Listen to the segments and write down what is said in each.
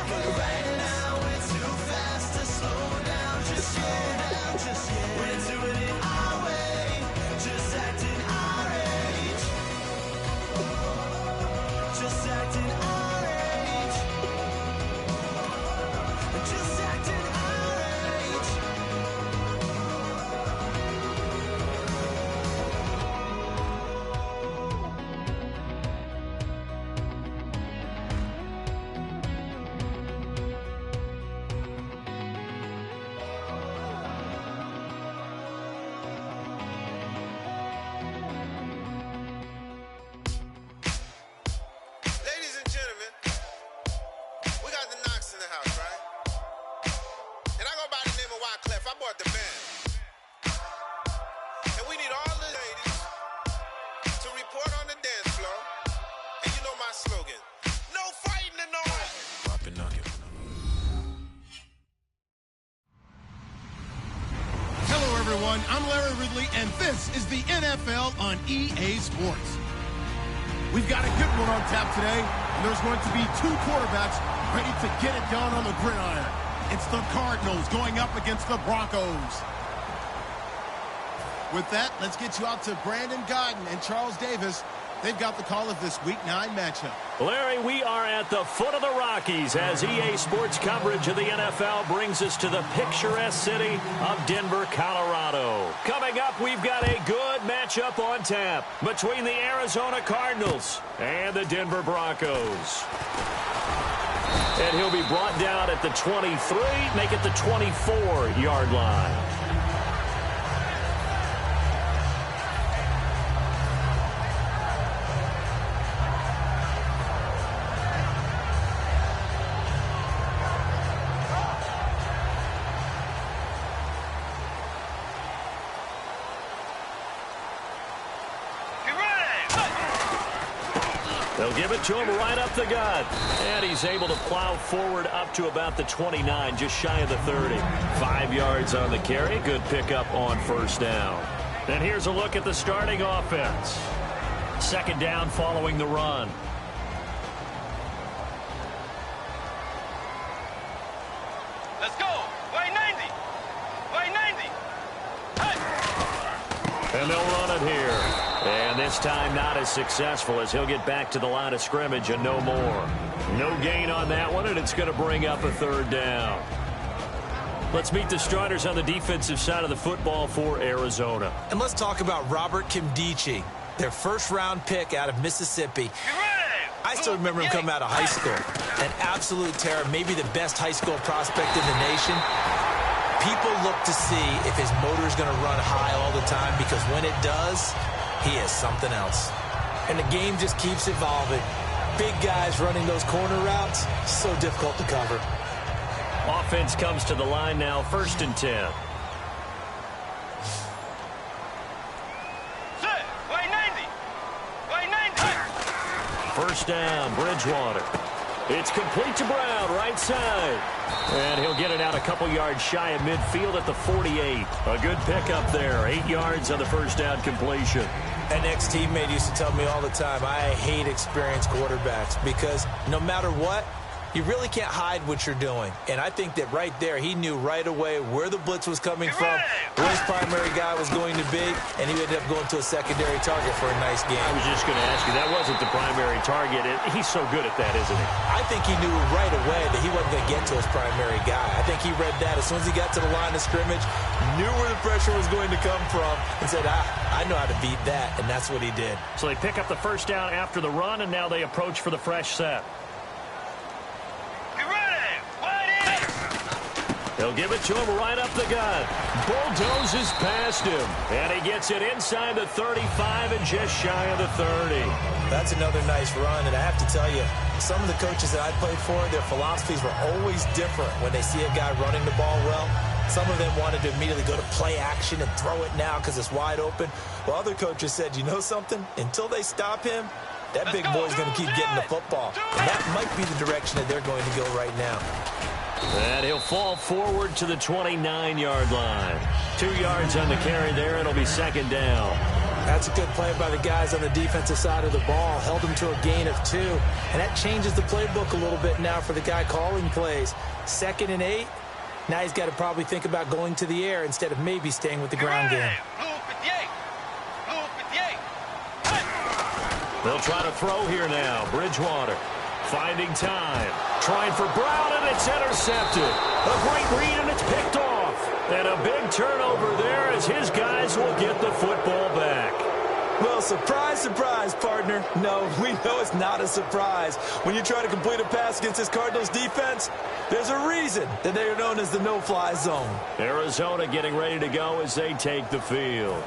But right now it's too fast to slow down just yet. We're doing it our way, just acting our age. Just acting our age. Just acting our age. Ladies and gentlemen, we got the Knox in the house, right? And I go by the name of Wyclef. I bought the band. And we need all the ladies to report on the dance floor. And you know my slogan, no fighting and no fighting. Hello, everyone. I'm Larry Ridley, and this is the NFL on EA Sports. We've got a good one on tap today, and there's going to be two quarterbacks ready to get it done on the gridiron. It's the Cardinals going up against the Broncos. With that, let's get you out to Brandon Godden and Charles Davis. They've got the call of this Week 9 matchup. Larry, we are at the foot of the Rockies as EA Sports coverage of the NFL brings us to the picturesque city of Denver, Colorado. Coming up, we've got a good matchup on tap between the Arizona Cardinals and the Denver Broncos. And he'll be brought down at the 23, make it the 24-yard line. They'll give it to him right up the gut. And he's able to plow forward up to about the 29, just shy of the 30. 5 yards on the carry. Good pickup on first down. And here's a look at the starting offense. Second down following the run. Let's go. Way 90. Way 90. Hey. And they'll run it here. And this time not as successful as he'll get back to the line of scrimmage and no more. No gain on that one, and it's going to bring up a third down. Let's meet the starters on the defensive side of the football for Arizona. And let's talk about Robert Kimdichie, their first-round pick out of Mississippi. I still remember him coming out of high school. An absolute terror, maybe the best high school prospect in the nation. People look to see if his motor is going to run high all the time, because when it does, he is something else. And the game just keeps evolving. Big guys running those corner routes, so difficult to cover. Offense comes to the line now, 1st and 10. Way 90. Way 90. First down, Bridgewater. It's complete to Brown, right side. And he'll get it out a couple yards shy of midfield at the 48. A good pickup there. 8 yards on the first down completion. An ex-teammate used to tell me all the time, I hate experienced quarterbacks, because no matter what, you really can't hide what you're doing. And I think that right there, he knew right away where the blitz was coming from, where his primary guy was going to be, and he ended up going to a secondary target for a nice game. I was just going to ask you, that wasn't the primary target. He's so good at that, isn't he? I think he knew right away that he wasn't going to get to his primary guy. I think he read that as soon as he got to the line of scrimmage, knew where the pressure was going to come from, and said, I know how to beat that, and that's what he did. So they pick up the first down after the run, and now they approach for the fresh set. They'll give it to him right up the gut. Bulldozes past him. And he gets it inside the 35 and just shy of the 30. That's another nice run. And I have to tell you, some of the coaches that I played for, their philosophies were always different when they see a guy running the ball well. Some of them wanted to immediately go to play action and throw it now because it's wide open. While other coaches said, you know something? Until they stop him, that big boy's going to keep getting the football. And that might be the direction that they're going to go right now. And he'll fall forward to the 29-yard line. 2 yards on the carry there. It'll be second down. That's a good play by the guys on the defensive side of the ball. Held them to a gain of 2. And that changes the playbook a little bit now for the guy calling plays. 2nd and 8. Now he's got to probably think about going to the air instead of maybe staying with the ground game. They'll try to throw here now. Bridgewater finding time. Trying for Brown, and it's intercepted. A great read, and it's picked off. And a big turnover there as his guys will get the football back. Well, surprise, surprise, partner. No, we know it's not a surprise. When you try to complete a pass against this Cardinals defense, there's a reason that they are known as the no-fly zone. Arizona getting ready to go as they take the field.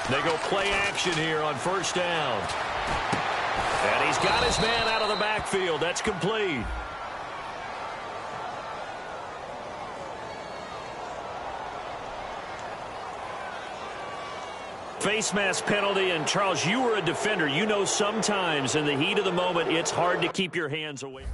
They go play action here on first down. And he's got his man out of the backfield. That's complete. Face mask penalty, and Charles, you were a defender. You know sometimes in the heat of the moment, it's hard to keep your hands away.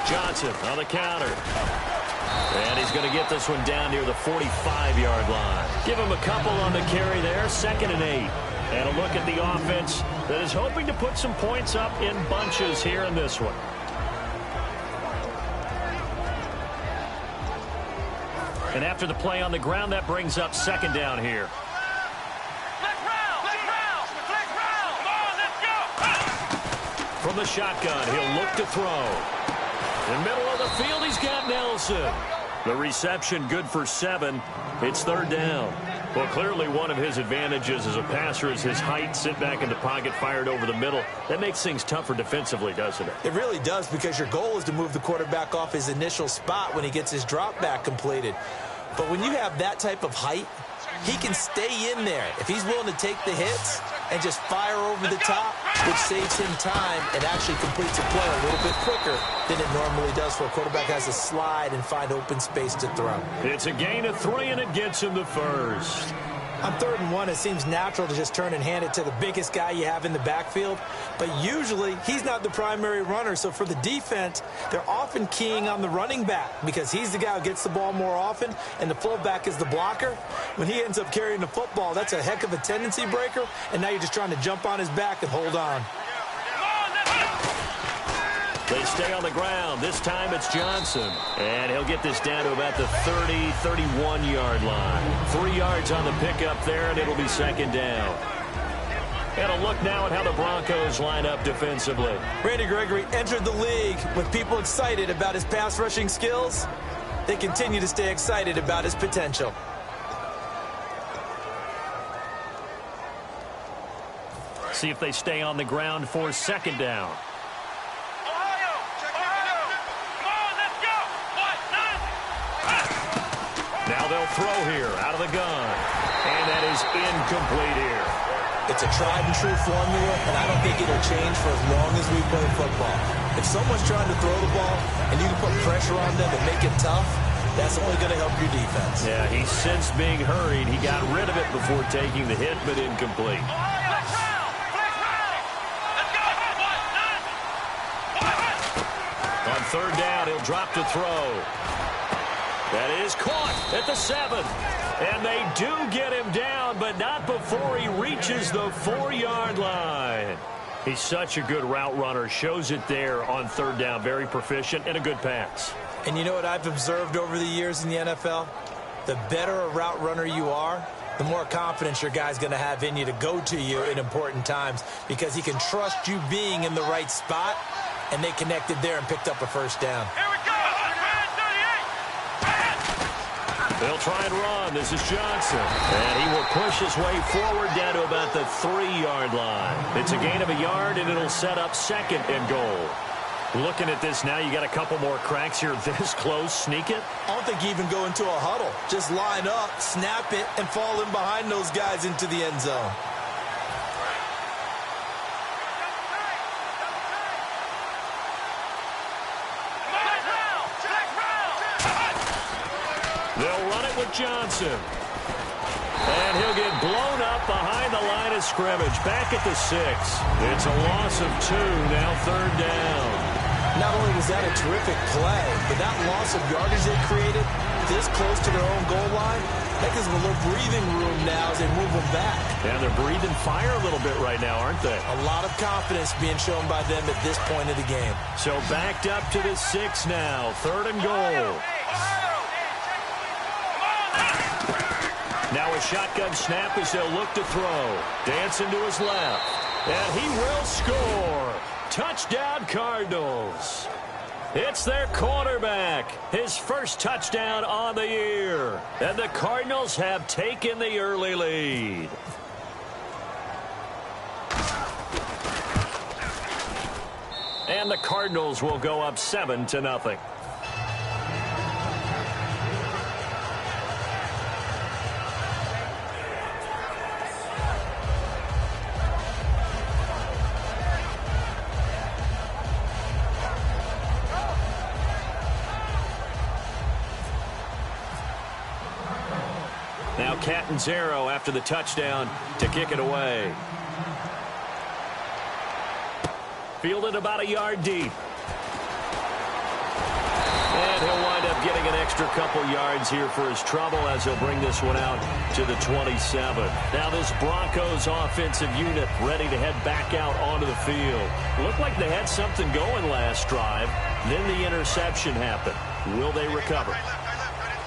Johnson on the counter. And he's going to get this one down near the 45-yard line. Give him a couple on the carry there. 2nd and 8. And a look at the offense that is hoping to put some points up in bunches here in this one. And after the play on the ground, that brings up 2nd down here. From the shotgun, he'll look to throw. In the middle of the field, he's got Nelson. The reception good for 7. It's 3rd down. Well, clearly one of his advantages as a passer is his height. Sit back in the pocket, fired over the middle. That makes things tougher defensively, doesn't it? It really does, because your goal is to move the quarterback off his initial spot when he gets his drop back completed. But when you have that type of height, he can stay in there if he's willing to take the hits and just fire over the top, which saves him time and actually completes a play a little bit quicker than it normally does for a quarterback has to slide and find open space to throw. It's a gain of 3, and it gets him the first. On 3rd and 1, it seems natural to just turn and hand it to the biggest guy you have in the backfield. But usually, he's not the primary runner. So for the defense, they're often keying on the running back because he's the guy who gets the ball more often, and the fullback is the blocker. When he ends up carrying the football, that's a heck of a tendency breaker, and now you're just trying to jump on his back and hold on. They stay on the ground. This time it's Johnson. And he'll get this down to about the 30, 31-yard line. 3 yards on the pickup there, and it'll be 2nd down. And a look now at how the Broncos line up defensively. Randy Gregory entered the league with people excited about his pass rushing skills. They continue to stay excited about his potential. See if they stay on the ground for 2nd down. Now they'll throw here out of the gun. And that is incomplete here. It's a tried and true formula, and I don't think it'll change for as long as we play football. If someone's trying to throw the ball and you can put pressure on them and make it tough, that's only going to help your defense. Yeah, he sensed being hurried. He got rid of it before taking the hit, but incomplete. On 3rd down, he'll drop to throw. That is caught at the 7. And they do get him down, but not before he reaches the 4-yard line. He's such a good route runner. Shows it there on 3rd down. Very proficient and a good pass. And you know what I've observed over the years in the NFL? The better a route runner you are, the more confidence your guy's going to have in you to go to you in important times, because he can trust you being in the right spot, and they connected there and picked up a 1st down. Here we go! They'll try and run. This is Johnson. And he will push his way forward down to about the 3-yard line. It's a gain of a yard, and it'll set up 2nd and goal. Looking at this now, you got a couple more cracks here this close. Sneak it? I don't think you even go into a huddle. Just line up, snap it, and fall in behind those guys into the end zone. They'll run it with Johnson. And he'll get blown up behind the line of scrimmage. Back at the 6. It's a loss of 2, now 3rd down. Not only was that a terrific play, but that loss of yardage they created this close to their own goal line, that gives them a little breathing room now as they move them back. And they're breathing fire a little bit right now, aren't they? A lot of confidence being shown by them at this point of the game. So backed up to the 6 now. 3rd and goal. Now a shotgun snap as they'll look to throw. Dancing to his left. And he will score. Touchdown, Cardinals. It's their quarterback. His first touchdown on the year. And the Cardinals have taken the early lead. And the Cardinals will go up 7-0. Now Catanzaro after the touchdown to kick it away. Fielded about a yard deep. And he'll wind up getting an extra couple yards here for his trouble as he'll bring this one out to the 27. Now this Broncos offensive unit ready to head back out onto the field. Looked like they had something going last drive. Then the interception happened. Will they recover?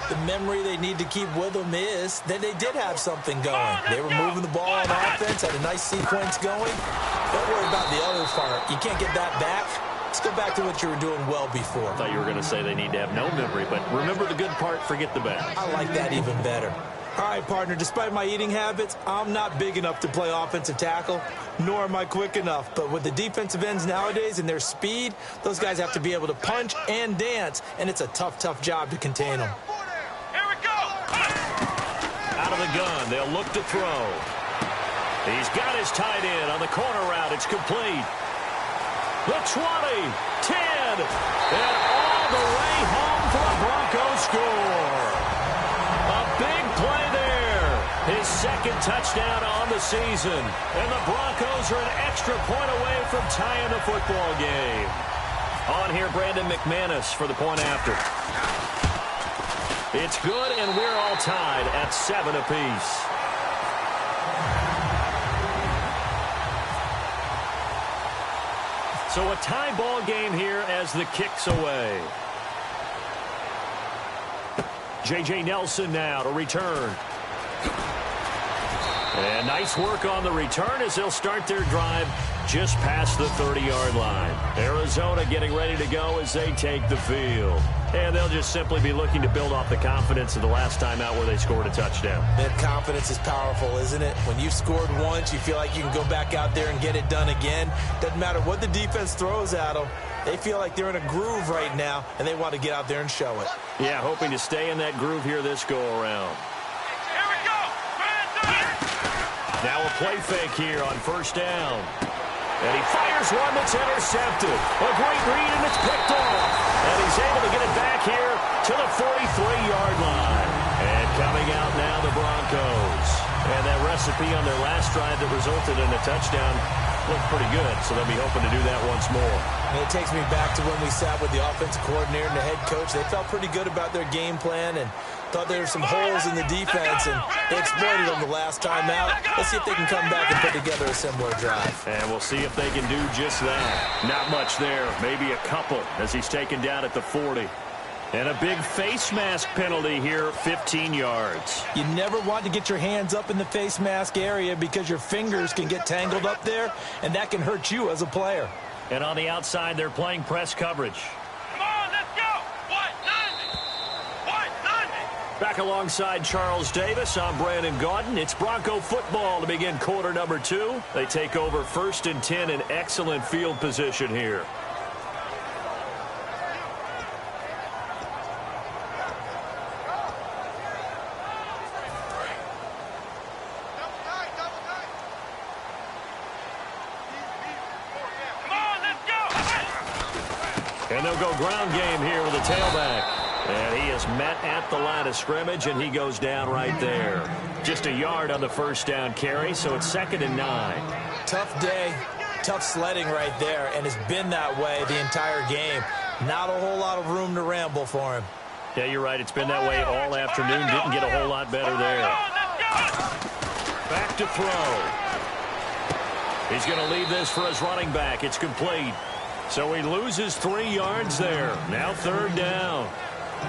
The memory they need to keep with them is that they did have something going. They were moving the ball on offense, had a nice sequence going. Don't worry about the other part. You can't get that back. Let's go back to what you were doing well before. I thought you were going to say they need to have no memory, but remember the good part, forget the bad. I like that even better. All right, partner, despite my eating habits, I'm not big enough to play offensive tackle, nor am I quick enough. But with the defensive ends nowadays and their speed, those guys have to be able to punch and dance, and it's a tough, tough job to contain them. Out of the gun, they'll look to throw. He's got his tight end on the corner route. It's complete. The 20, 10, and all the way home for a Broncos score. A big play there. His 2nd touchdown on the season. And the Broncos are an extra point away from tying the football game. On here, Brandon McManus for the point after. It's good, and we're all tied at 7 apiece. So a tie ball game here as the kick's away. J.J. Nelson now to return. And nice work on the return as they'll start their drive just past the 30-yard line. Arizona getting ready to go as they take the field. And they'll just simply be looking to build off the confidence of the last time out where they scored a touchdown. That confidence is powerful, isn't it? When you've scored once, you feel like you can go back out there and get it done again. Doesn't matter what the defense throws at them. They feel like they're in a groove right now, and they want to get out there and show it. Yeah, hoping to stay in that groove here this go-around. Here we go. Now a play fake here on 1st down. And he fires one that's intercepted. A great read, and it's picked off. And he's able to get it back here to the 43-yard line. And coming out now, the Broncos. And that recipe on their last drive that resulted in a touchdown looked pretty good, so they'll be hoping to do that once more. And it takes me back to when we sat with the offensive coordinator and the head coach. They felt pretty good about their game plan and thought there were some holes in the defense, and they exploited them the last time out. Let's see if they can come back and put together a similar drive. And we'll see if they can do just that. Not much there, maybe a couple as he's taken down at the 40. And a big face mask penalty here, 15 yards. You never want to get your hands up in the face mask area because your fingers can get tangled up there, and that can hurt you as a player. And on the outside, they're playing press coverage. Come on, let's go. White 90. White 90. Back alongside Charles Davis, I'm Brandon Gaudin. It's Bronco football to begin quarter number 2. They take over 1st and 10 in excellent field position here. And they'll go ground game here with a tailback. And he is met at the line of scrimmage, and he goes down right there. Just a yard on the first down carry, so it's 2nd and 9. Tough day, tough sledding right there, and it's been that way the entire game. Not a whole lot of room to ramble for him. Yeah, you're right. It's been that way all afternoon. Didn't get a whole lot better there. Back to throw. He's going to leave this for his running back. It's complete. So he loses 3 yards there. Now 3rd down.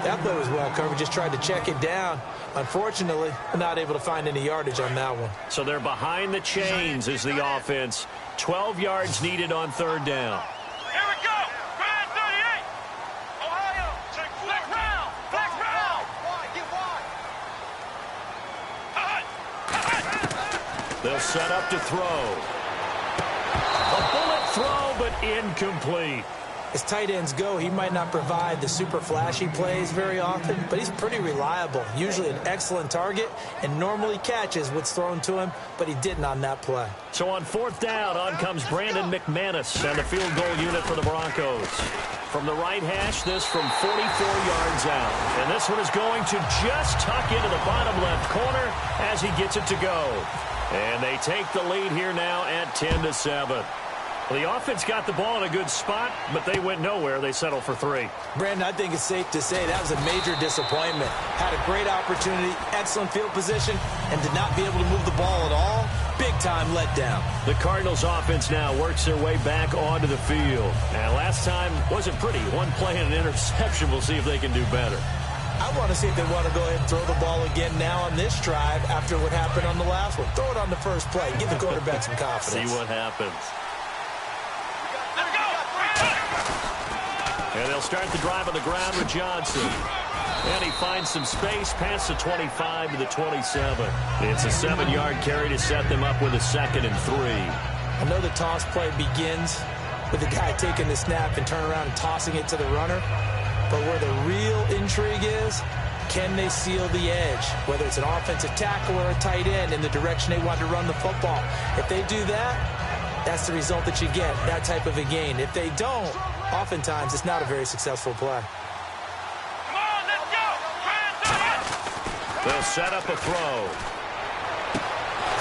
That play was well covered. Just tried to check it down. Unfortunately, not able to find any yardage on that one. So they're behind the chains as the offense. 12 yards needed on 3rd down. Here we go. Grand 38. Ohio. Black round. Black round. Get wide. They'll set up to throw. A bullet throw, but incomplete. As tight ends go, he might not provide the super flashy plays very often, but he's pretty reliable. Usually an excellent target and normally catches what's thrown to him, but he didn't on that play. So on 4th down, on comes Brandon McManus and the field goal unit for the Broncos. From the right hash, this from 44 yards out. And this one is going to just tuck into the bottom left corner as he gets it to go. And they take the lead here now at 10-7. Well, the offense got the ball in a good spot, but they went nowhere. They settled for 3. Brandon, I think it's safe to say that was a major disappointment. Had a great opportunity, excellent field position, and did not be able to move the ball at all. Big-time letdown. The Cardinals offense now works their way back onto the field. And last time wasn't pretty. One play and an interception. We'll see if they can do better. I want to see if they want to go ahead and throw the ball again now on this drive after what happened on the last one. Throw it on the first play. Give the quarterback some confidence. See what happens. And they'll start the drive on the ground with Johnson. And he finds some space past the 25 to the 27. It's a 7-yard carry to set them up with a 2nd and 3. I know the toss play begins with the guy taking the snap and turn around and tossing it to the runner. But where the real intrigue is, can they seal the edge? Whether it's an offensive tackle or a tight end in the direction they want to run the football. If they do that, that's the result that you get, that type of a gain. If they don't, oftentimes it's not a very successful play. Come on, let's go. Grand 38. They'll set up a throw.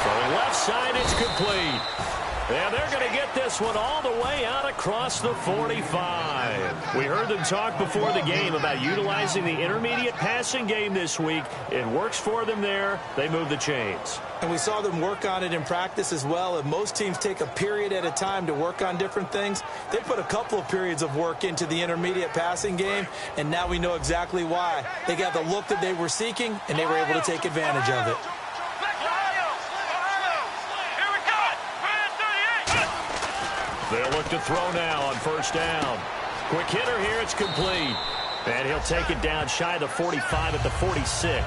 Throwing left side, it's complete. And they're going to get this one all the way out across the 45. We heard them talk before the game about utilizing the intermediate passing game this week. It works for them there. They move the chains. And we saw them work on it in practice as well. And most teams take a period at a time to work on different things. They put a couple of periods of work into the intermediate passing game, and now we know exactly why. They got the look that they were seeking, and they were able to take advantage of it. They'll look to throw now on 1st down. Quick hitter here, it's complete. And he'll take it down shy of the 45 at the 46.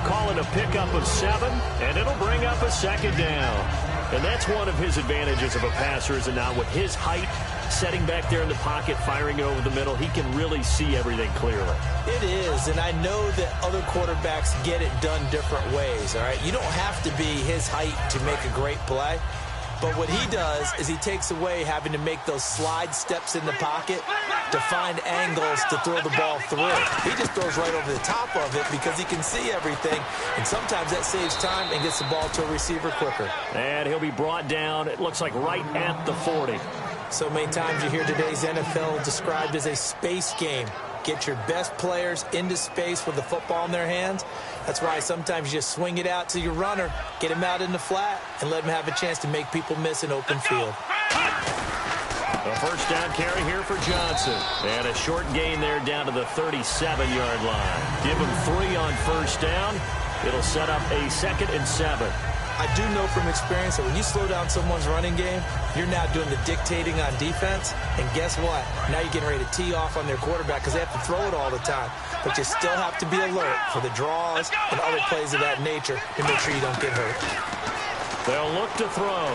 Calling a pickup of 7, and it'll bring up a 2nd down. And that's one of his advantages of a passer, is it not? With his height, setting back there in the pocket, firing it over the middle, he can really see everything clearly. It is, and I know that other quarterbacks get it done different ways, all right? You don't have to be his height to make a great play. But what he does is he takes away having to make those slide steps in the pocket to find angles to throw the ball through. He just throws right over the top of it because he can see everything, and sometimes that saves time and gets the ball to a receiver quicker. And he'll be brought down, it looks like right at the 40. So many times you hear today's NFL described as a space game. Get your best players into space with the football in their hands. That's why sometimes you just swing it out to your runner, get him out in the flat, and let him have a chance to make people miss an open field. A 1st down carry here for Johnson. And a short gain there down to the 37-yard line. Give him 3 on 1st down. It'll set up a 2nd and 7. I do know from experience that when you slow down someone's running game, you're now doing the dictating on defense. And guess what? Now you're getting ready to tee off on their quarterback because they have to throw it all the time. But you still have to be alert for the draws and other plays of that nature to make sure you don't get hurt. They'll look to throw.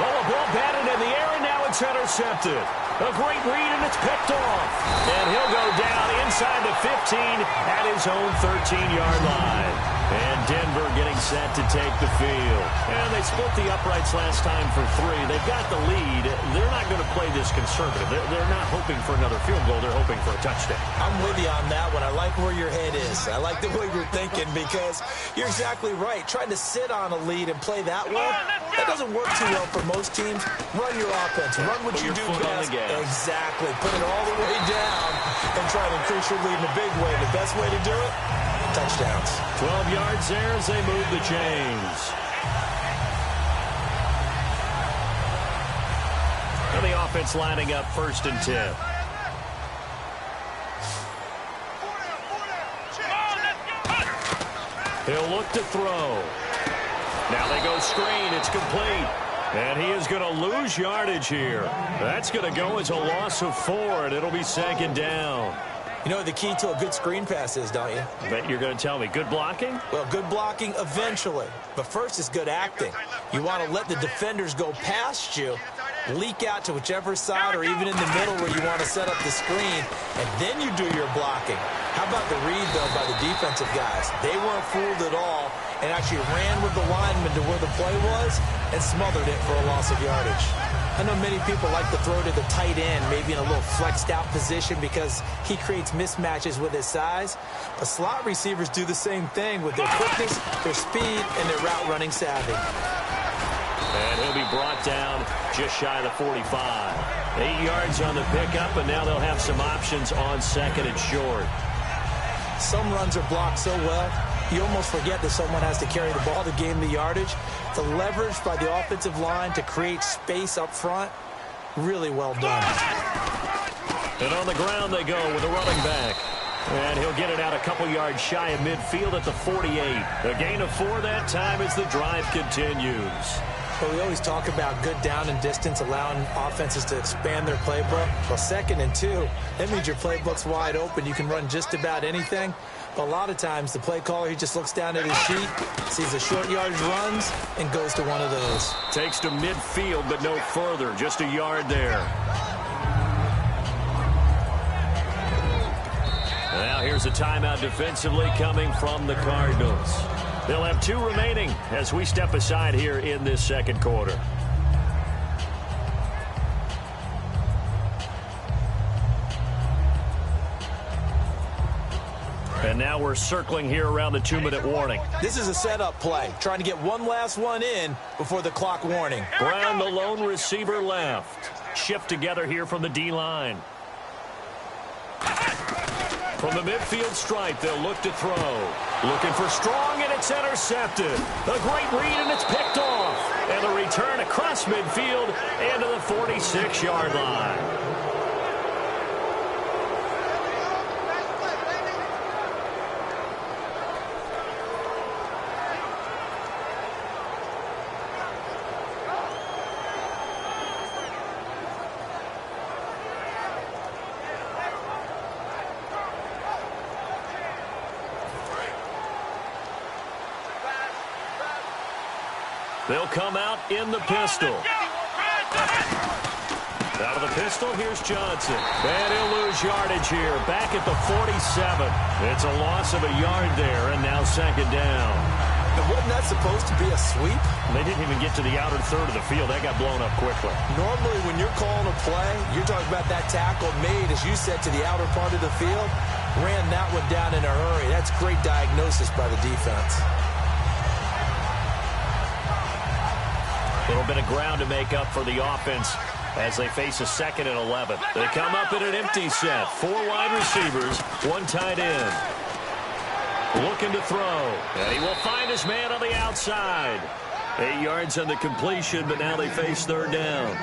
Oh, a ball batted in the air, and now it's intercepted. A great read, and it's picked off. And he'll go down inside the 15 at his own 13-yard line. And Denver getting set to take the field. And they split the uprights last time for 3. They've got the lead. They're not going to play this conservative. They're not hoping for another field goal. They're hoping for a touchdown. I'm with you on that one. I like where your head is. I like the way you're thinking because you're exactly right. Trying to sit on a lead and play that well, that doesn't work too well for most teams. Run your offense. Run what you do best. Exactly. Put it all the way down and try to increase your lead in a big way. The best way to do it? Touchdowns. 12 yards there as they move the chains. And the offense lining up 1st and 10. He'll look to throw. Now they go screen. It's complete. And he is going to lose yardage here. That's going to go as a loss of 4, and it'll be 2nd down. You know what the key to a good screen pass is, don't you? I bet you're going to tell me. Good blocking? Well, good blocking eventually. But first is good acting. You want to let the defenders go past you, leak out to whichever side or even in the middle where you want to set up the screen, and then you do your blocking. How about the read, though, by the defensive guys? They weren't fooled at all and actually ran with the lineman to where the play was and smothered it for a loss of yardage. I know many people like to throw to the tight end, maybe in a little flexed out position because he creates mismatches with his size. But slot receivers do the same thing with their quickness, their speed, and their route running savvy. And he'll be brought down just shy of the 45. 8 yards on the pickup, and now they'll have some options on 2nd and short. Some runs are blocked so well, you almost forget that someone has to carry the ball to gain the yardage. The leverage by the offensive line to create space up front, really well done. And on the ground they go with a running back. And he'll get it out a couple yards shy of midfield at the 48. A gain of 4 that time as the drive continues. Well, we always talk about good down and distance, allowing offenses to expand their playbook. Well, 2nd and 2, that means your playbook's wide open. You can run just about anything. But a lot of times, the play caller, he just looks down at his sheet, sees the short yardage runs, and goes to one of those. Takes to midfield, but no further. Just a yard there. Now here's a timeout defensively coming from the Cardinals. They'll have 2 remaining as we step aside here in this 2nd quarter. And now we're circling here around the 2-minute warning. This is a setup play, trying to get one last one in before the clock warning. Brown, the lone receiver, left. Shift together here from the D-line. From the midfield stripe, they'll look to throw. Looking for Strong, and it's intercepted. A great read, and it's picked off. And the return across midfield and to the 46-yard line. They'll come out in the pistol. Out of the pistol, here's Johnson. And he'll lose yardage here, back at the 47. It's a loss of a yard there, and now 2nd down. And wasn't that supposed to be a sweep? They didn't even get to the outer third of the field. That got blown up quickly. Normally, when you're calling a play, you're talking about that tackle made, as you said, to the outer part of the field. Ran that one down in a hurry. That's great diagnosis by the defense. A little bit of ground to make up for the offense as they face a 2nd and 11. They come up in an empty set. 4 wide receivers, 1 tight end. Looking to throw. And he will find his man on the outside. 8 yards on the completion, but now they face 3rd down.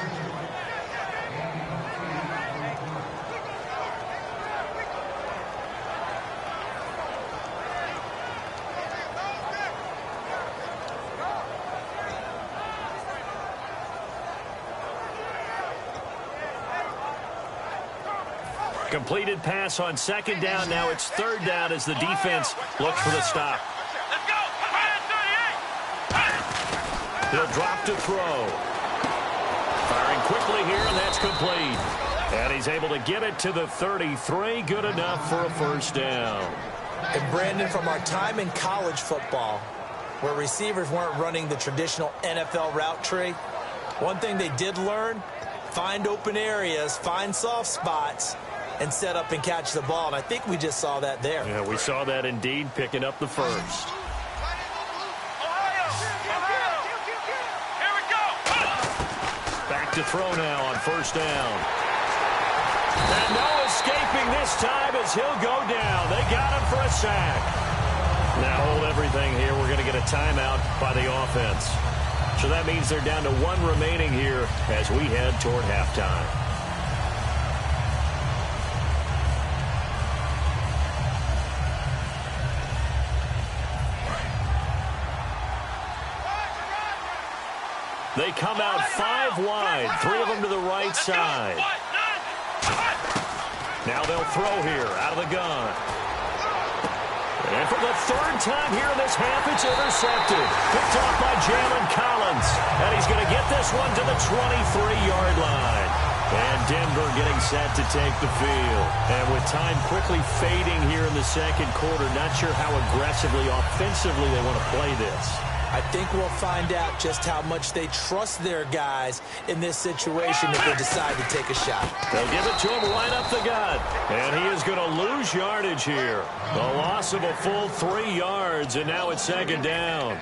completed pass on second down. Now it's third down as the defense looks for the stop. Let's go. He'll drop to throw. Firing quickly here, and that's complete. And he's able to get it to the 33. Good enough for a first down. And Brandon, from our time in college football, where receivers weren't running the traditional NFL route tree, one thing they did learn, find open areas, find soft spots, and set up and catch the ball. And I think we just saw that there. Yeah, we saw that indeed, picking up the first. Here we go. Back to throw now on first down. And no escaping this time as he'll go down. They got him for a sack. Now hold everything here. We're going to get a timeout by the offense. So that means they're down to one remaining here as we head toward halftime. They come out 5 wide, 3 of them to the right side. Now they'll throw here out of the gun. And for the third time here in this half, it's intercepted. Picked off by Jalen Collins. And he's going to get this one to the 23-yard line. And Denver getting set to take the field. And with time quickly fading here in the second quarter, not sure how aggressively, offensively they want to play this. I think we'll find out just how much they trust their guys in this situation if they decide to take a shot. They'll give it to him right up the gut. And he is going to lose yardage here. A loss of a full 3 yards, and now it's second down.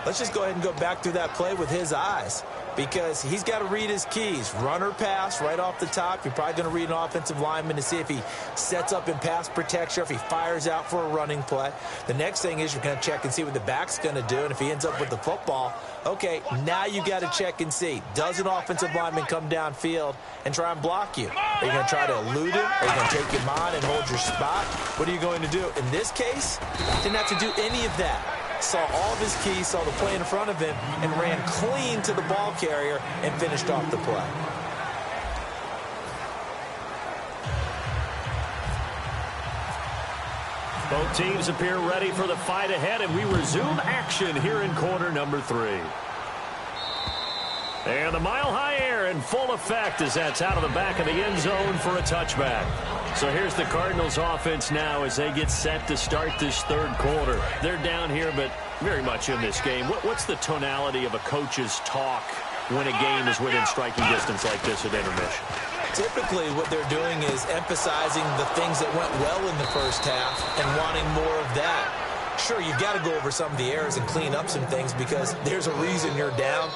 Let's just go ahead and go back through that play with his eyes, because he's got to read his keys. Run or pass right off the top. You're probably going to read an offensive lineman to see if he sets up in pass protection, or if he fires out for a running play. The next thing is you're going to check and see what the back's going to do, and if he ends up with the football, okay, now you got to check and see. Does an offensive lineman come downfield and try and block you? Are you going to try to elude him? Are you going to take him on and hold your spot? What are you going to do? In this case, didn't have to do any of that. Saw all of his keys, saw the play in front of him, and ran clean to the ball carrier and finished off the play. Both teams appear ready for the fight ahead, and we resume action here in quarter number 3. And the mile-high air in full effect as that's out of the back of the end zone for a touchback. So here's the Cardinals offense now as they get set to start this third quarter. They're down here, but very much in this game. What's the tonality of a coach's talk when a game is within striking distance like this at intermission? Typically, what they're doing is emphasizing the things that went well in the first half and wanting more of that. Sure, you've got to go over some of the errors and clean up some things because there's a reason you're down.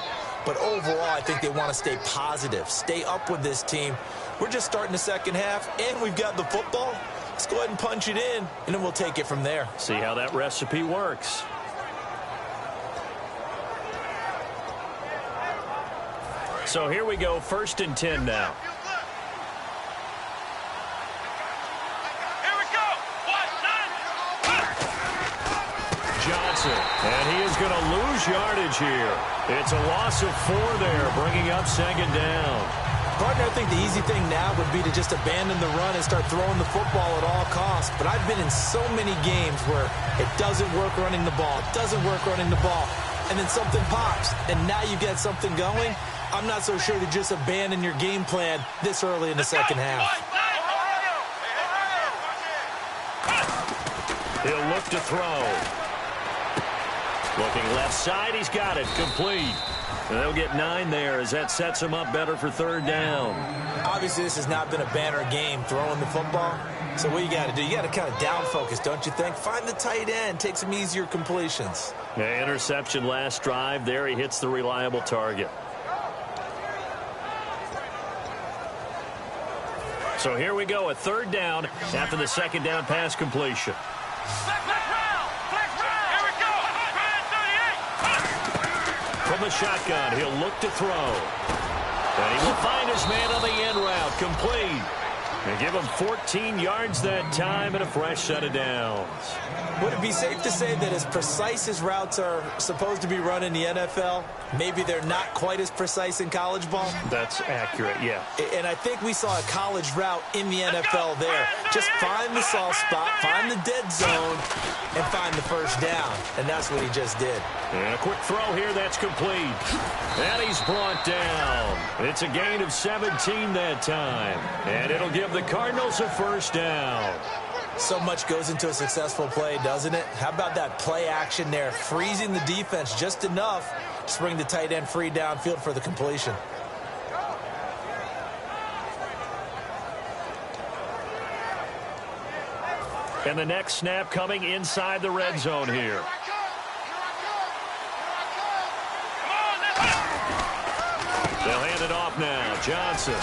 But overall, I think they want to stay positive, stay up with this team. We're just starting the second half, and we've got the football. Let's go ahead and punch it in, and then we'll take it from there. See how that recipe works. So here we go, 1st and 10 now. Here we go. Johnson, and he is going to lose yardage here. It's a loss of 4 there, bringing up second down. Partner, I think the easy thing now would be to just abandon the run and start throwing the football at all costs. But I've been in so many games where it doesn't work running the ball, and then something pops, and now you get something going. I'm not so sure to just abandon your game plan this early in the second half. He'll look to throw. Looking left side, he's got it, complete. And they'll get 9 there as that sets him up better for third down. Obviously, this has not been a banner game throwing the football. So what you got to do, you got to kind of down focus, don't you think? Find the tight end, take some easier completions. Yeah, interception last drive. There he hits the reliable target. So here we go, a third down after the second down pass completion. From the shotgun, he'll look to throw. And he will find his man on the end route, complete. And give him 14 yards that time and a fresh set of downs. Would it be safe to say that as precise as routes are supposed to be run in the NFL, maybe they're not quite as precise in college ball? That's accurate, yeah. And I think we saw a college route in the NFL there. Just find the soft spot, find the dead zone, and find the first down. And that's what he just did. And a quick throw here, that's complete. And he's brought down. It's a gain of 17 that time. And it'll give the Cardinals a first down. So much goes into a successful play, doesn't it? How about that play action there, freezing the defense just enough to bring the tight end free downfield for the completion. And the next snap coming inside the red zone here. They'll hand it off now. Johnson.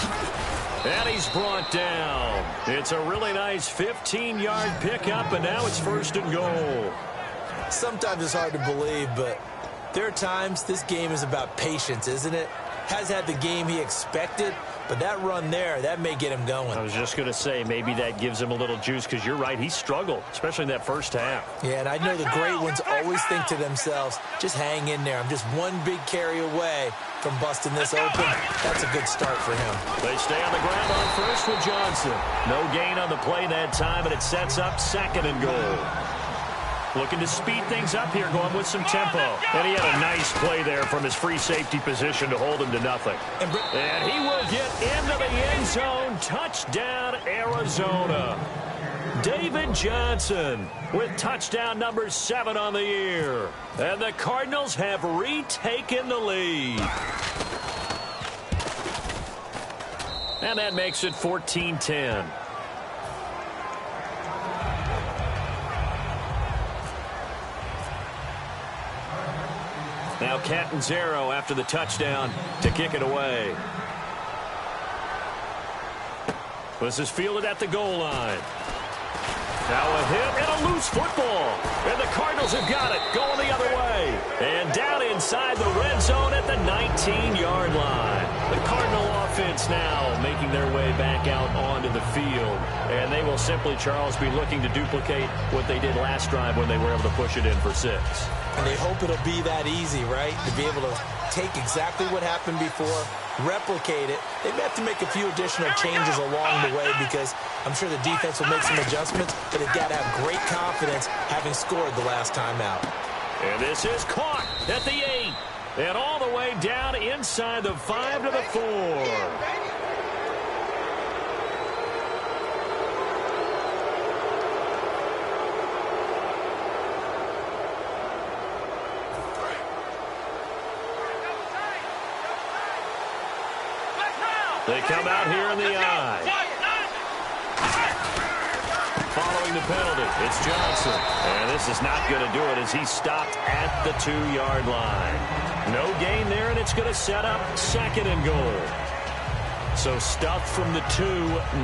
And he's brought down. It's a really nice 15-yard pickup, and now it's first and goal. Sometimes it's hard to believe, but there are times this game is about patience, isn't it? Has had the game he expected, but that run there, that may get him going. I was just going to say, maybe that gives him a little juice, because you're right, he struggled, especially in that first half. Yeah, and I know the great ones always think to themselves, just hang in there. I'm just one big carry away from busting this open. That's a good start for him. They stay on the ground on first with Johnson. No gain on the play that time, and it sets up second and goal. Looking to speed things up here, going with some tempo. And he had a nice play there from his free safety position to hold him to nothing. And he will get into the end zone. Touchdown, Arizona. David Johnson with touchdown number 7 on the year. And the Cardinals have retaken the lead. And that makes it 14-10. Now Catanzaro after the touchdown to kick it away. This is fielded at the goal line. Now a hit and a loose football. And the Cardinals have got it, going the other way. And down inside the red zone at the 19-yard line. The Cardinal offense now making their way back out onto the field. And they will simply, Charles, be looking to duplicate what they did last drive when they were able to push it in for 6. And they hope it'll be that easy, right? To be able to take exactly what happened before, replicate it. They may have to make a few additional changes along the way because I'm sure the defense will make some adjustments, but they've got to have great confidence having scored the last time out. And this is caught at the 8. And all the way down inside the 5 to the 4. They come out here in the eye. Following the penalty, it's Johnson. And this is not going to do it as he's stopped at the 2-yard line. No gain there, and it's going to set up second and goal. So stuffed from the 2,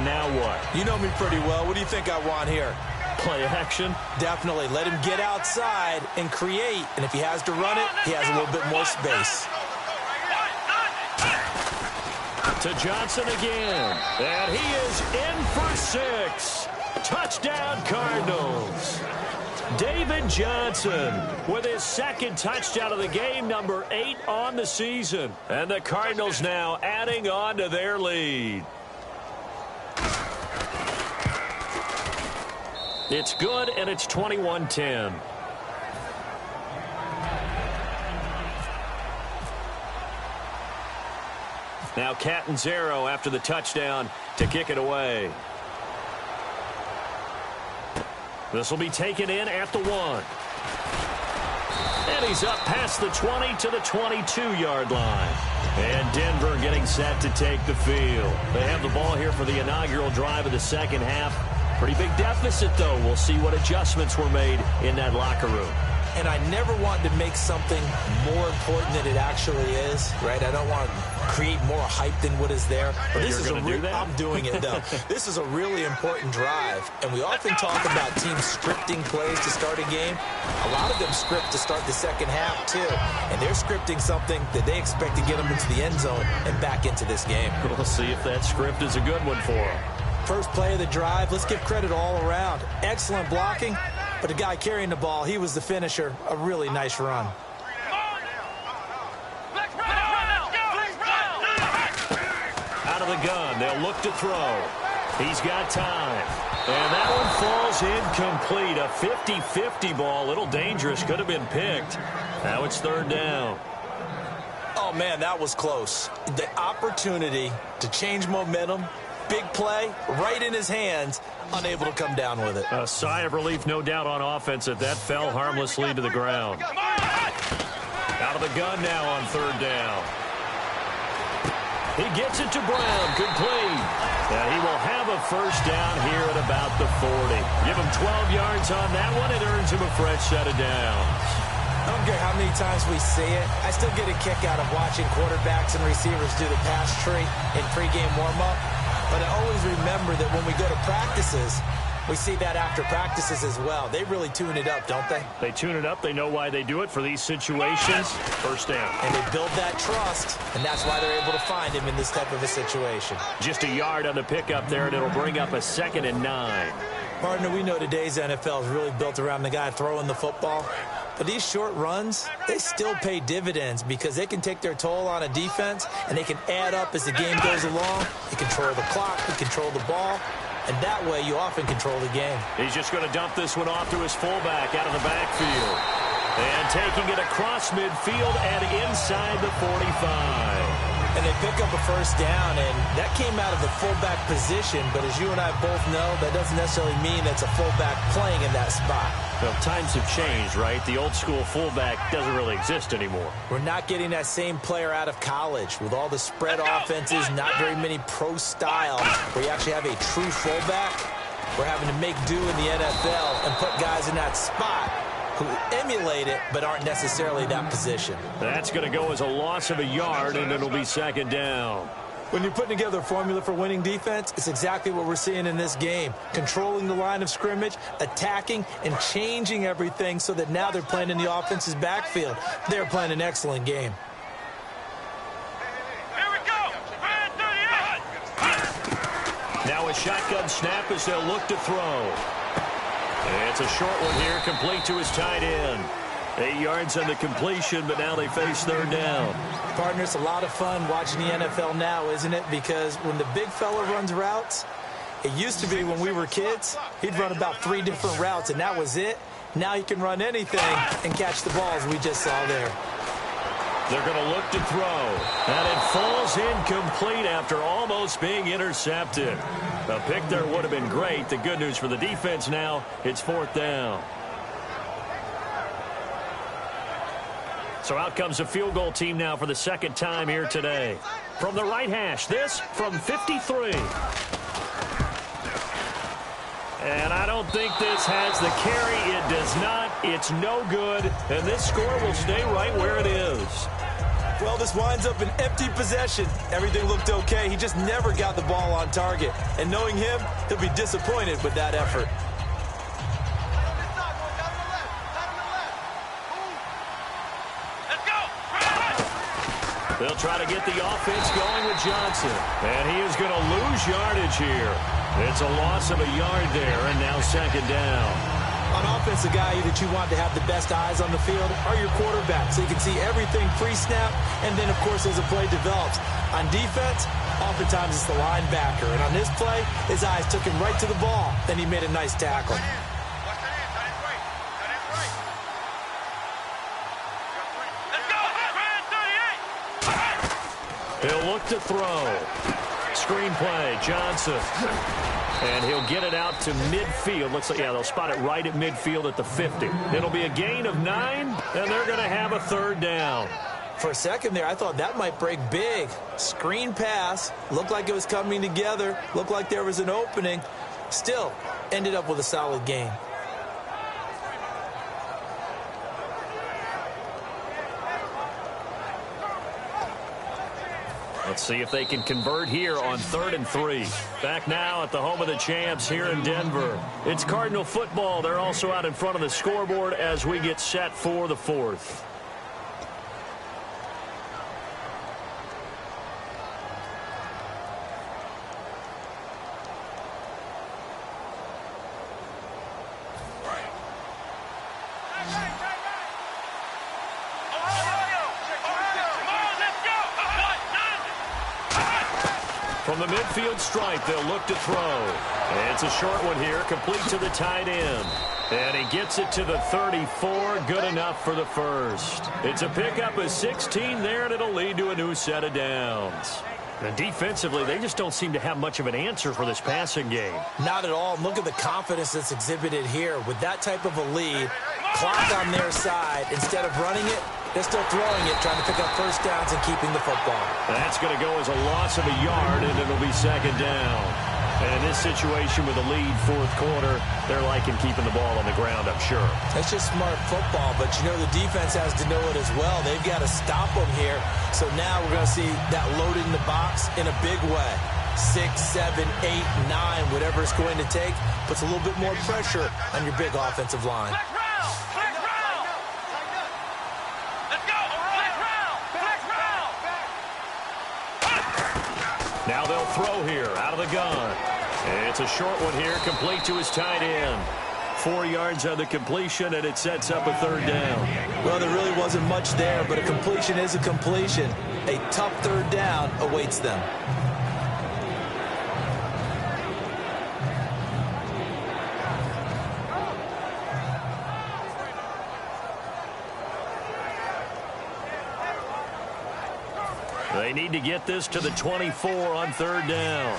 now what? You know me pretty well. What do you think I want here? Play action? Definitely. Let him get outside and create. And if he has to run it, he has a little bit more space. To Johnson again. And he is in for 6. Touchdown, Cardinals. David Johnson with his second touchdown of the game, number 8 on the season. And the Cardinals now adding on to their lead. It's good, and it's 21-10. Now Catanzaro after the touchdown to kick it away. This will be taken in at the 1. And he's up past the 20 to the 22-yard line. And Denver getting set to take the field. They have the ball here for the inaugural drive of the second half. Pretty big deficit, though. We'll see what adjustments were made in that locker room. And I never want to make something more important than it actually is, right? I don't want to create more hype than what is there. But this is I'm doing it, though. This is a really important drive. And we often talk about teams scripting plays to start a game. A lot of them script to start the second half, too. And they're scripting something that they expect to get them into the end zone and back into this game. We'll see if that script is a good one for them. First play of the drive, let's give credit all around. Excellent blocking, but the guy carrying the ball, he was the finisher. A really nice run. Out of the gun, they'll look to throw. He's got time. And that one falls incomplete. A 50-50 ball, a little dangerous, could have been picked. Now it's third down. Oh, man, that was close. The opportunity to change momentum, big play, right in his hands, unable to come down with it. A sigh of relief, no doubt, on offense that fell harmlessly to the ground. Out of the gun now on third down. He gets it to Brown, complete. And he will have a first down here at about the 40. Give him 12 yards on that one. It earns him a fresh set of downs. I don't care how many times we see it. I still get a kick out of watching quarterbacks and receivers do the pass tree in pregame warm-up. But I always remember that when we go to practices, we see that after practices as well. They really tune it up, don't they? They tune it up. They know why they do it for these situations. First down. And they build that trust, and that's why they're able to find him in this type of a situation. Just a yard on the pickup there, and it'll bring up a 2nd and 9. Partner, we know today's NFL is really built around the guy throwing the football. But these short runs, they still pay dividends because they can take their toll on a defense, and they can add up as the game goes along. You control the clock, you control the ball, and that way you often control the game. He's just going to dump this one off to his fullback out of the backfield. And taking it across midfield and inside the 45. And they pick up a first down, and that came out of the fullback position. But as you and I both know, that doesn't necessarily mean that's a fullback playing in that spot. Well, times have changed, right? The old school fullback doesn't really exist anymore. We're not getting that same player out of college with all the spread offenses, not very many pro styles where you actually have a true fullback. We're having to make do in the NFL and put guys in that spot who emulate it but aren't necessarily that position. That's going to go as a loss of a yard, and it'll be 2nd down. When you're putting together a formula for winning defense, it's exactly what we're seeing in this game. Controlling the line of scrimmage, attacking, and changing everything so that now they're playing in the offense's backfield. They're playing an excellent game. Here we go. Man 38. Now a shotgun snap as they'll look to throw. It's a short one here, complete to his tight end. 8 yards on the completion, but now they face third down. Partner, it's a lot of fun watching the NFL now, isn't it? Because when the big fella runs routes, it used to be when we were kids, he'd run about 3 different routes, and that was it. Now he can run anything and catch the balls we just saw there. They're going to look to throw. And it falls incomplete after almost being intercepted. A pick there would have been great. The good news for the defense now, it's 4th down. So out comes a field goal team now for the 2nd time here today. From the right hash, this from 53. And I don't think this has the carry. It does not. It's no good. And this score will stay right where it is. Well, this winds up an empty possession. Everything looked okay. He just never got the ball on target. And knowing him, he'll be disappointed with that effort. They'll try to get the offense going with Johnson. And he is going to lose yardage here. It's a loss of a yard there, and now 2nd down. On offense, the guy that you want to have the best eyes on the field are your quarterbacks, so you can see everything pre-snap, and then, of course, as the play develops. On defense, oftentimes it's the linebacker. And on this play, his eyes took him right to the ball. Then he made a nice tackle. He'll look to throw. Screen play, Johnson. And he'll get it out to midfield. Looks like, yeah, they'll spot it right at midfield at the 50. It'll be a gain of 9, and they're going to have a 3rd down. For a second there, I thought that might break big. Screen pass. Looked like it was coming together. Looked like there was an opening. Still, ended up with a solid gain. Let's see if they can convert here on 3rd and 3. Back now at the home of the champs here in Denver. It's Cardinal football. They're also out in front of the scoreboard as we get set for the 4th. From the midfield stripe, they'll look to throw. It's a short one here, complete to the tight end. And he gets it to the 34, good enough for the first. It's a pickup of 16 there, and it'll lead to a new set of downs. And defensively, they just don't seem to have much of an answer for this passing game. Not at all. Look at the confidence that's exhibited here. With that type of a lead, clock on their side, instead of running it, they're still throwing it, trying to pick up first downs and keeping the football. That's going to go as a loss of a yard, and it'll be second down. And in this situation with a lead fourth quarter, they're liking keeping the ball on the ground, I'm sure. That's just smart football, but you know the defense has to know it as well. They've got to stop them here. So now we're going to see that loaded in the box in a big way. 6, 7, 8, 9, whatever it's going to take, puts a little bit more pressure on your big offensive line. Now they'll throw here out of the gun. It's a short one here, complete to his tight end. 4 yards on the completion, and it sets up a third down. Well, there really wasn't much there, but a completion is a completion. A tough third down awaits them. They need to get this to the 24 on third down.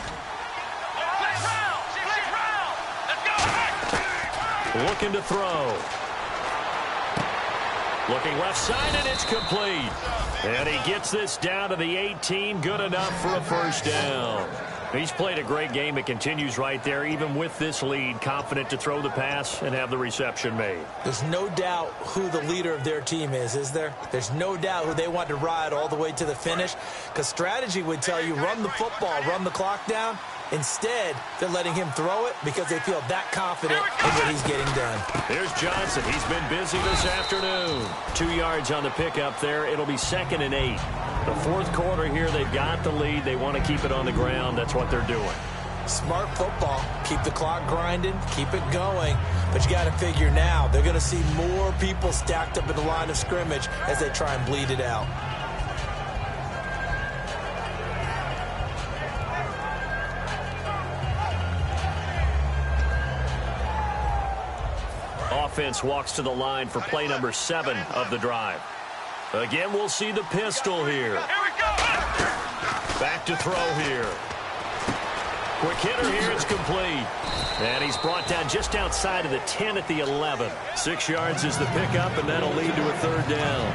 Looking to throw. Looking left side, and it's complete. And he gets this down to the 18, good enough for a first down. He's played a great game. It continues right there, even with this lead, confident to throw the pass and have the reception made. There's no doubt who the leader of their team is there? There's no doubt who they want to ride all the way to the finish, because strategy would tell you run the football, run the clock down. Instead, they're letting him throw it because they feel that confident in what he's getting done. Here's Johnson. He's been busy this afternoon. 2 yards on the pickup there. It'll be 2nd and 8. The fourth quarter here, they've got the lead. They want to keep it on the ground. That's what they're doing. Smart football. Keep the clock grinding. Keep it going. But you got to figure now, they're going to see more people stacked up in the line of scrimmage as they try and bleed it out. Offense walks to the line for play number 7 of the drive. Again, we'll see the pistol here. Back to throw here. Quick hitter here, it's complete. And he's brought down just outside of the 10 at the 11. 6 yards is the pickup, and that'll lead to a third down.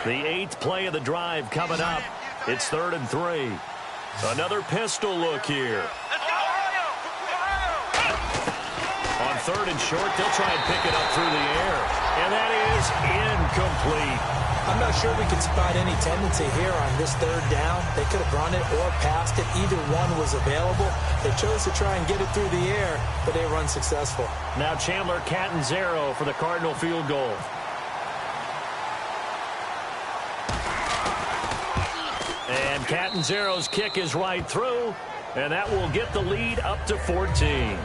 The 8th play of the drive coming up. It's 3rd and 3. Another pistol look here. On 3rd and short, they'll try and pick it up through the air. And that is incomplete. I'm not sure we can spot any tendency here on this third down. They could have run it or passed it. Either one was available. They chose to try and get it through the air, but they were unsuccessful. Now Chandler Catanzaro for the Cardinal field goal. And Catanzaro's kick is right through, and that will get the lead up to 14.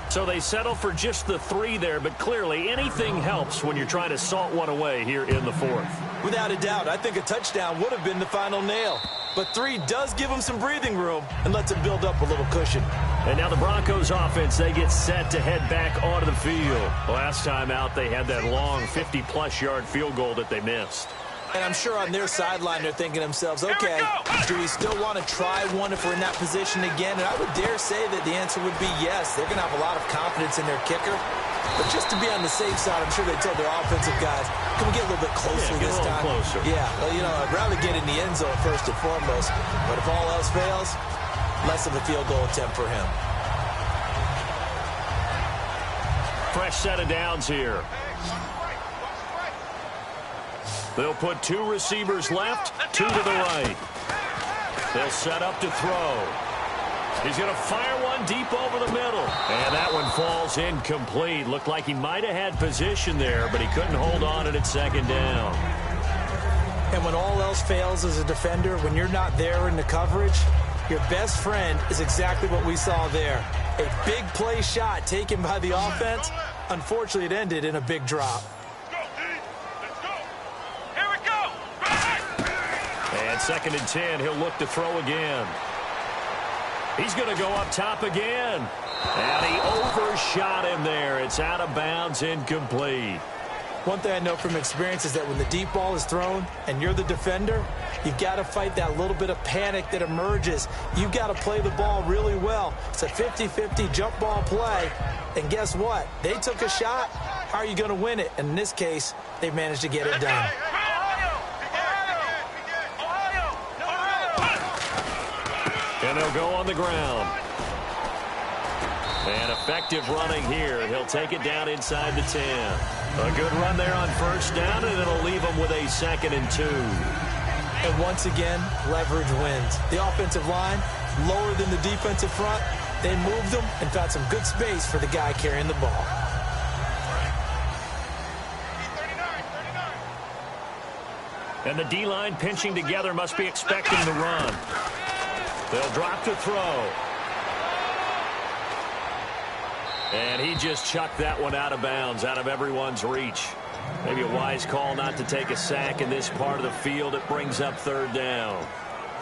So they settle for just the 3 there, but clearly anything helps when you're trying to salt one away here in the 4th. Without a doubt, I think a touchdown would have been the final nail. But 3 does give them some breathing room and lets them build up a little cushion. And now the Broncos offense, they get set to head back onto the field. Last time out, they had that long 50-plus yard field goal that they missed. And I'm sure on their sideline they're thinking to themselves, okay, do we still want to try one if we're in that position again? And I would dare say that the answer would be yes. They're going to have a lot of confidence in their kicker. But just to be on the safe side, I'm sure they told their offensive guys, can we get a little bit closer this time? Closer. Yeah, well, you know, I'd rather get in the end zone first and foremost. But if all else fails, less of a field goal attempt for him. Fresh set of downs here. They'll put 2 receivers left, 2 to the right. They'll set up to throw. He's going to fire one deep over the middle. And that one falls incomplete. Looked like he might have had position there, but he couldn't hold on, and it's 2nd down. And when all else fails as a defender, when you're not there in the coverage, your best friend is exactly what we saw there. A big play shot taken by the offense. Unfortunately, it ended in a big drop. And 2nd and 10, he'll look to throw again. He's going to go up top again. And he overshot him there. It's out of bounds, incomplete. One thing I know from experience is that when the deep ball is thrown and you're the defender, you've got to fight that little bit of panic that emerges. You've got to play the ball really well. It's a 50-50 jump ball play. And guess what? They took a shot. How are you going to win it? And in this case, they managed to get it done. And they'll go on the ground. And effective running here. He'll take it down inside the 10. A good run there on 1st down, and it'll leave him with a 2nd and 2. And once again, leverage wins. The offensive line, lower than the defensive front. They moved them and found some good space for the guy carrying the ball. And the D-line pinching together must be expecting the run. They'll drop to throw. And he just chucked that one out of bounds, out of everyone's reach. Maybe a wise call not to take a sack in this part of the field. It brings up 3rd down.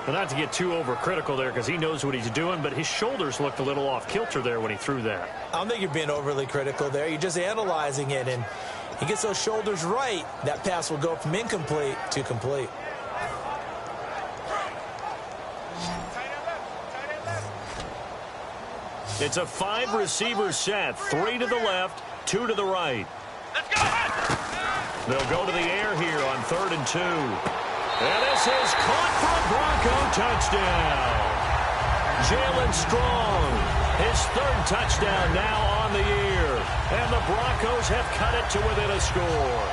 Well, not to get too overcritical there because he knows what he's doing, but his shoulders looked a little off kilter there when he threw that. I don't think you're being overly critical there. You're just analyzing it, and he gets those shoulders right. That pass will go from incomplete to complete. It's a 5-receiver set. 3 to the left, 2 to the right. Let's go! They'll go to the air here on 3rd and 2. And this is caught for a Bronco touchdown. Jalen Strong, his 3rd touchdown now on the year. And the Broncos have cut it to within a score.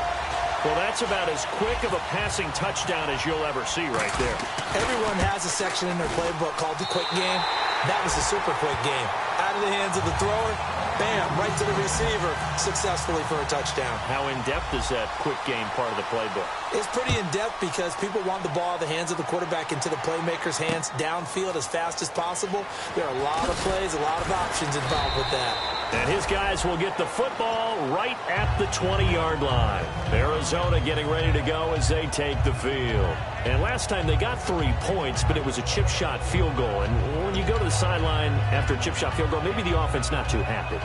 Well, that's about as quick of a passing touchdown as you'll ever see right there. Everyone has a section in their playbook called the quick game. That was a super quick game. Out of the hands of the thrower, bam, right to the receiver, successfully for a touchdown. How in-depth is that quick game part of the playbook? It's pretty in-depth because people want the ball out of the hands of the quarterback into the playmaker's hands downfield as fast as possible. There are a lot of plays, a lot of options involved with that. And his guys will get the football right at the 20-yard line. Arizona getting ready to go as they take the field. And last time they got 3 points, but it was a chip shot field goal. And when you go to the sideline after a chip shot field goal, maybe the offense not too happy.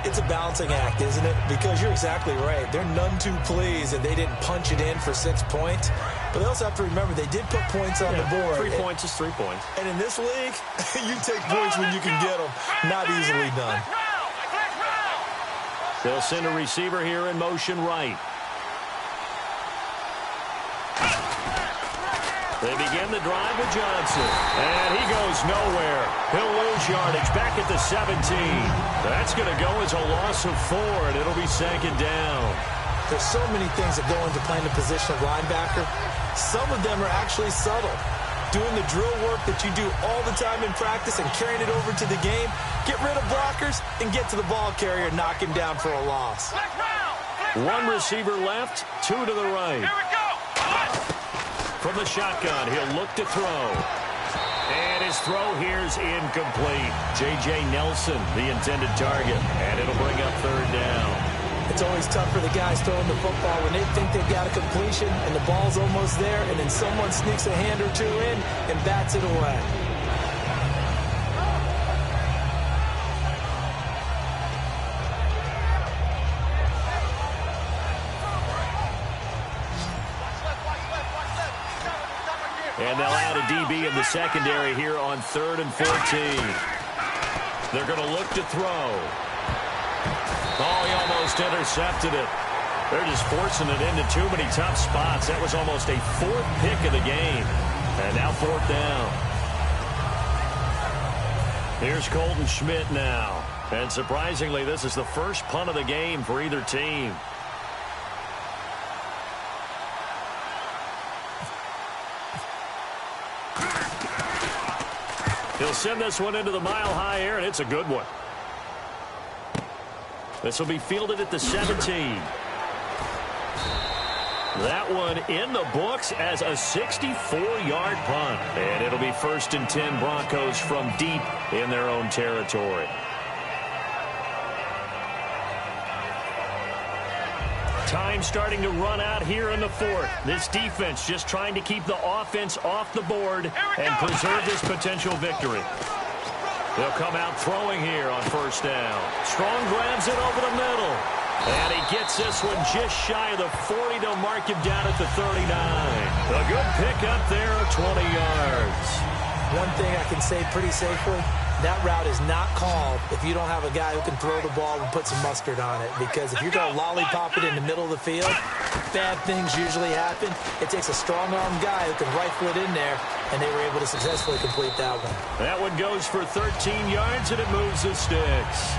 It's a balancing act, isn't it? Because you're exactly right. They're none too pleased that they didn't punch it in for 6 points. But they also have to remember they did put points on the board. 3 points is 3 points. And in this league, you take points when you can get them. Not easily done. They'll send a receiver here in motion right. They begin the drive with Johnson. And he goes nowhere. He'll lose yardage back at the 17. That's going to go as a loss of 4, and it'll be 2nd down. There's so many things that go into playing the position of linebacker. Some of them are actually subtle. Doing the drill work that you do all the time in practice and carrying it over to the game. Get rid of blockers and get to the ball carrier and knock him down for a loss. 1 receiver left, 2 to the right. Here we go! From the shotgun, he'll look to throw. And his throw here is incomplete. J.J. Nelson, the intended target. And it'll bring up 3rd down. It's always tough for the guys throwing the football when they think they've got a completion and the ball's almost there, and then someone sneaks a hand or 2 in and bats it away. And they'll add a DB in the secondary here on 3rd and 14. They're going to look to throw. Oh, he almost intercepted it. They're just forcing it into too many tough spots. That was almost a 4th pick of the game. And now 4th down. Here's Colton Schmidt now. And surprisingly, this is the first punt of the game for either team. He'll send this one into the mile-high air, and it's a good one. This will be fielded at the 17. That one in the books as a 64-yard punt. And it'll be 1st and 10 Broncos from deep in their own territory. Time starting to run out here in the 4th. This defense just trying to keep the offense off the board and preserve this potential victory. They'll come out throwing here on 1st down. Strong grabs it over the middle. And he gets this one just shy of the 40 to mark him down at the 39. A good pickup there of 20 yards. One thing I can say pretty safely, that route is not called if you don't have a guy who can throw the ball and put some mustard on it. Because if you're going to lollipop it in the middle of the field, bad things usually happen. It takes a strong-armed guy who can rifle it in there, and they were able to successfully complete that one. That one goes for 13 yards, and it moves the sticks.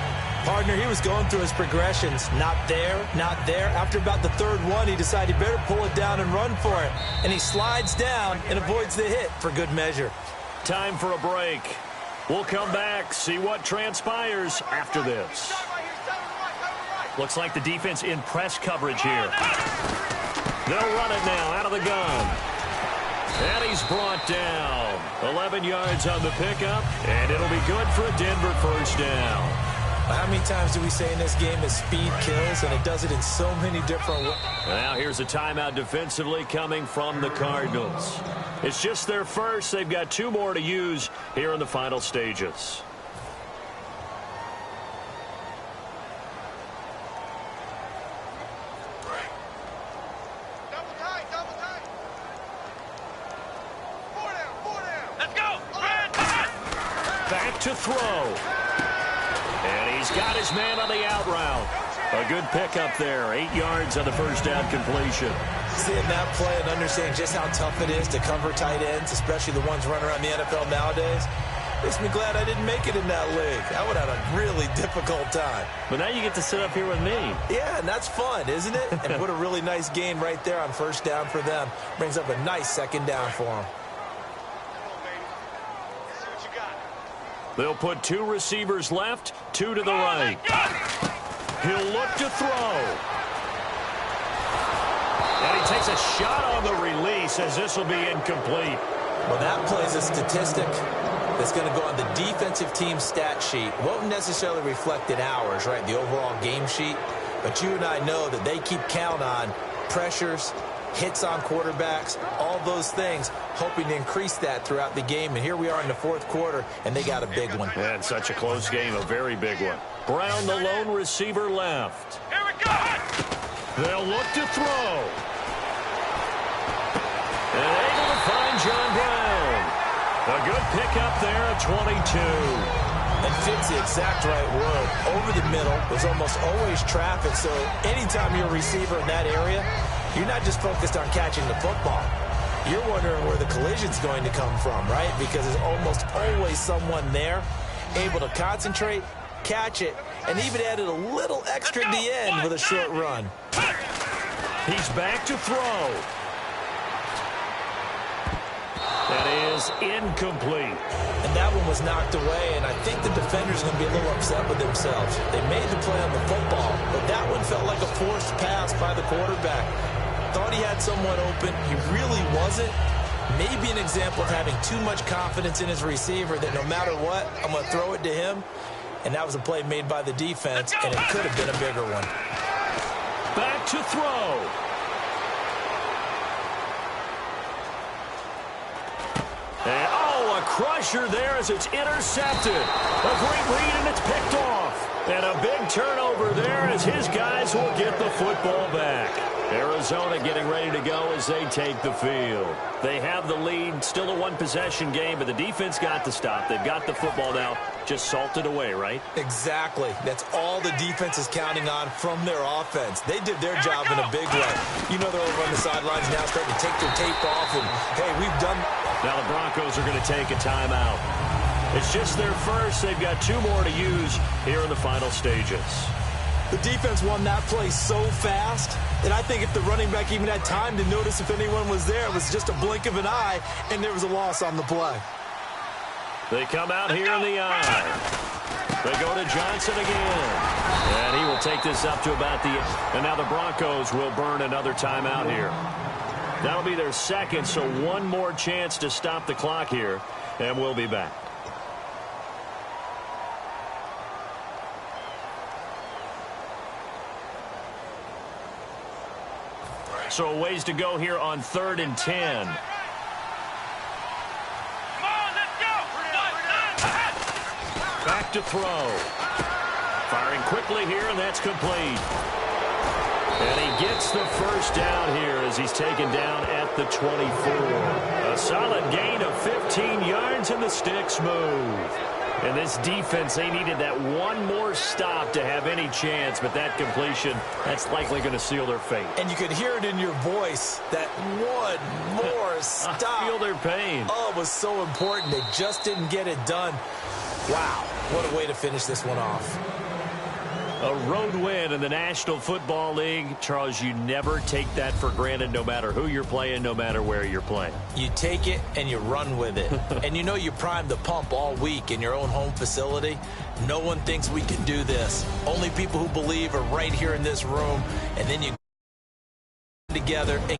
Partner, he was going through his progressions. Not there, not there. After about the 3rd one, he decided he better pull it down and run for it. And he slides down and avoids the hit for good measure. Time for a break. We'll come back, see what transpires after this. Looks like the defense in press coverage here. They'll run it now out of the gun. And he's brought down. 11 yards on the pickup, and it'll be good for a Denver 1st down. How many times do we say in this game that speed kills, and it does it in so many different ways? Now here's a timeout defensively coming from the Cardinals. It's just their first. They've got 2 more to use here in the final stages. Double tight. 4 down. Let's go. Back to throw. And he's got his man on the out route. A good pickup there. 8 yards on the 1st down completion. Seeing that play and understanding just how tough it is to cover tight ends, especially the ones running around the NFL nowadays, makes me glad I didn't make it in that league. I would have had a really difficult time. But now you get to sit up here with me. Yeah, and that's fun, isn't it? And what a really nice gain right there on 1st down for them. Brings up a nice 2nd down for them. They'll put 2 receivers left, 2 to the right. He'll look to throw. And he takes a shot on the release as this will be incomplete. Well, that plays a statistic that's going to go on the defensive team stat sheet. Won't necessarily reflect in ours, right, the overall game sheet. But you and I know that they keep count on pressures, hits on quarterbacks, all those things, hoping to increase that throughout the game. And here we are in the 4th quarter, and they got a big one. And such a close game, a very big one. Brown, the lone receiver, left. Here we go. They'll look to throw. And able to find John Brown. A good pickup there at 22. And fits the exact right word. Over the middle, there's almost always traffic. So anytime you're a receiver in that area, you're not just focused on catching the football. You're wondering where the collision's going to come from, right? Because there's almost always someone there able to concentrate, catch it, and even added a little extra at the end with a short run. He's back to throw. That is incomplete. And that one was knocked away, and I think the defender's going to be a little upset with themselves. They made the play on the football, but that one felt like a forced pass by the quarterback. Thought he had someone open. He really wasn't. Maybe an example of having too much confidence in his receiver that no matter what, I'm going to throw it to him. And that was a play made by the defense, and it could have been a bigger one. Back to throw. And, a crusher there as it's intercepted. A great read, and it's picked off. And a big turnover there as his guys will get the football back. Arizona getting ready to go as they take the field. They have the lead, still a one-possession game, but the defense got to stop. They've got the football now, just salted away, right? Exactly. That's all the defense is counting on from their offense. They did their job in a big way. You know they're over on the sidelines now starting to take their tape off, and, hey, we've done... Now the Broncos are going to take a timeout. It's just their first. They've got 2 more to use here in the final stages. The defense won that play so fast that I think if the running back even had time to notice if anyone was there, it was just a blink of an eye, and there was a loss on the play. They come out here in the eye. They go to Johnson again. And he will take this up to about the... And now the Broncos will burn another timeout here. That'll be their second, so one more chance to stop the clock here. And we'll be back. So a ways to go here on 3rd and 10. Back to throw. Firing quickly here, and that's complete. And he gets the first down here as he's taken down at the 24. A solid gain of 15 yards, and the sticks move. And this defense, they needed that one more stop to have any chance, but that completion, that's likely going to seal their fate. And you could hear it in your voice, that one more stop. I feel their pain. Oh, it was so important. They just didn't get it done. Wow, what a way to finish this one off. A road win in the National Football League. Charles, you never take that for granted, no matter who you're playing, no matter where you're playing. You take it and you run with it. And you know you primed the pump all week in your own home facility. No one thinks we can do this. Only people who believe are right here in this room. And then you together and